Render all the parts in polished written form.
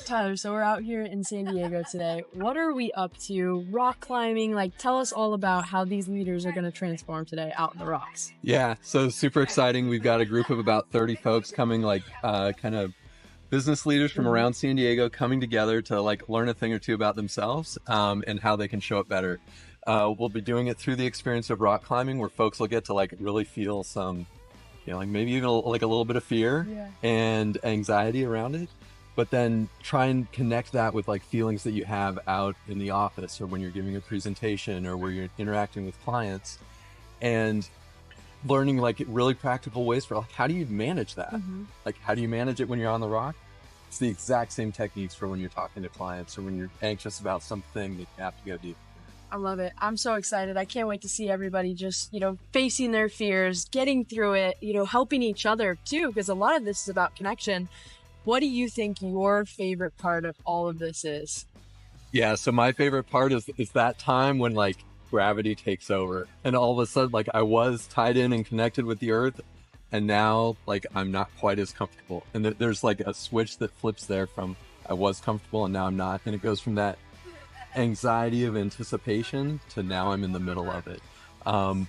Tyler, so we're out here in San Diego today. What are we up to? Rock climbing, like tell us all about how these leaders are going to transform today out in the rocks. Yeah, so super exciting. We've got a group of about 30 folks coming, like kind of business leaders from around San Diego coming together to like learn a thing or two about themselves and how they can show up better. We'll be doing it through the experience of rock climbing, where folks will get to like really feel some, like maybe even like a little bit of fear and anxiety around it, but then try and connect that with like feelings that you have out in the office or when you're giving a presentation or where you're interacting with clients, and learning like really practical ways for like, how do you manage that? Like, how do you manage it when you're on the rock? It's the exact same techniques for when you're talking to clients or when you're anxious about something that you have to go do. I love it. I'm so excited. I can't wait to see everybody just, facing their fears, getting through it, helping each other too, because a lot of this is about connection. What do you think your favorite part of all of this is? Yeah, so my favorite part is that time when like gravity takes over and all of a sudden like I was tied in and connected with the earth, and now like I'm not quite as comfortable, and there's like a switch that flips there from I was comfortable and now I'm not, and it goes from that anxiety of anticipation to now I'm in the middle of it,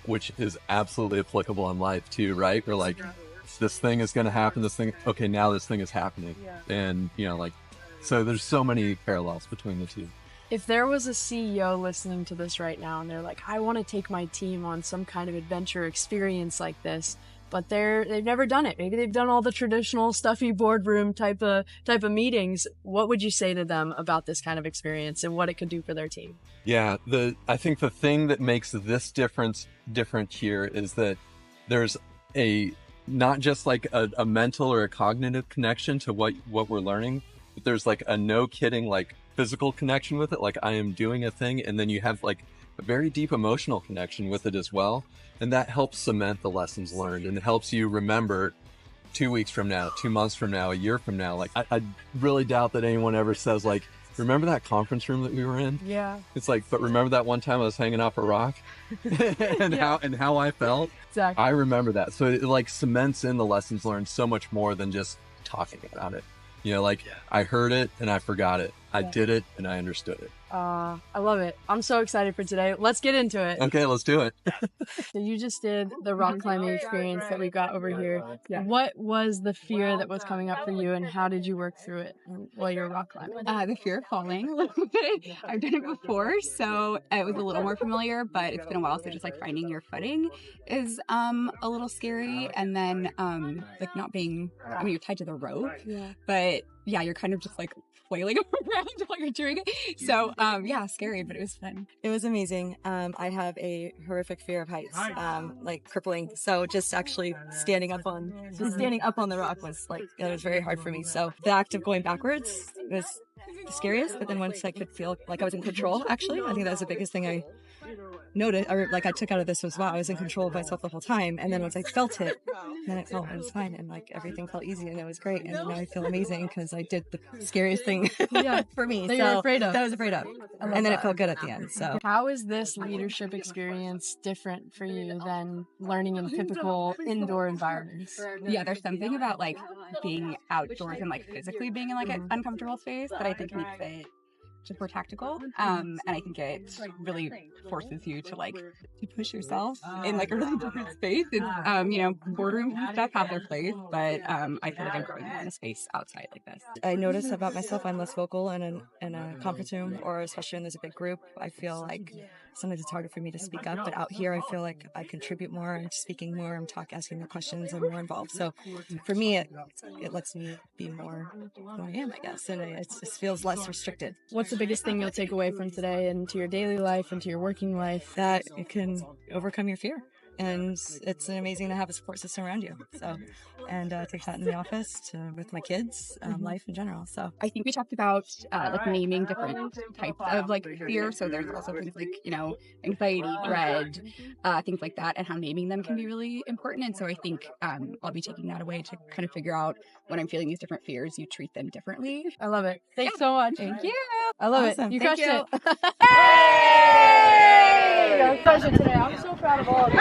which is absolutely applicable in life too, right? We're like, this thing is going to happen, okay, now this thing is happening. And so there's so many parallels between the two. If there was a CEO listening to this right now and they're like, I want to take my team on some kind of adventure experience like this, but they've never done it. Maybe they've done all the traditional stuffy boardroom type of meetings. What would you say to them about this kind of experience and what it could do for their team? Yeah, I think the thing that makes this different here is that there's not just like a mental or a cognitive connection to what we're learning, but there's like a no kidding like physical connection with it. Like I am doing a thing, and then you have like a very deep emotional connection with it as well. And that helps cement the lessons learned, and it helps you remember 2 weeks from now, 2 months from now, a year from now. Like I really doubt that anyone ever says like, remember that conference room that we were in? Yeah. It's like, but remember that one time I was hanging off a rock and how I felt? Exactly. I remember that. So it like cements in the lessons learned so much more than just talking about it. I heard it and I forgot it. I did it and I understood it. I love it. I'm so excited for today. Let's get into it. Okay, let's do it. So you just did the rock climbing experience that we got over here. What was the fear that was coming up for you, and how did you work through it while you're rock climbing? The fear of falling a little bit. I've done it before, so it was a little more familiar, but it's been a while, so just like finding your footing is a little scary. And then like not being, you're tied to the rope, but yeah, you're kind of just like flailing around while you're doing it. So scary, but it was fun. It was amazing. I have a horrific fear of heights, like crippling. So just actually standing up on the rock was like, it was very hard for me. So the act of going backwards was the scariest, but then once I could feel like I was in control, actually, I think that was the biggest thing I noticed, or like I took out of this was, wow, I was in control of myself the whole time. And then once I felt it, then it was fine, and like everything felt easy, and it was great. And now I feel amazing because I did the scariest thing for me. That you're afraid of. That I was afraid of. And then it felt good at the end. So how is this leadership experience different for you than learning in typical indoor environments? Yeah, there's something about like being outdoors and like physically being in like an uncomfortable space that I think makes it just more tactical, and I think it really forces you to like to push yourself in like a really different space. It's boardrooms and stuff have their place, but I feel like I'm growing more in a space outside like this. I notice about myself I'm less vocal in a conference room, or especially when there's a big group. I feel like sometimes it's harder for me to speak up, but out here I feel like I contribute more. I'm speaking more, I'm asking more questions, I'm more involved. So for me, it lets me be more who I am, I guess, and it just feels less restricted. What's the biggest thing you'll take away from today into your daily life, into your working life? That it can overcome your fear. And it's amazing to have a support system around you. So, and take that in the office with my kids, life in general. So I think we talked about like naming different types of like fear. So there's also things like, anxiety, dread, things like that, and how naming them can be really important. And so I think I'll be taking that away to kind of figure out when I'm feeling these different fears, you treat them differently. I love it. Thanks so much. Thank you. I love Awesome. it. You Thank crushed you. it. Hey! You guys crushed it today. I'm so proud of all of you.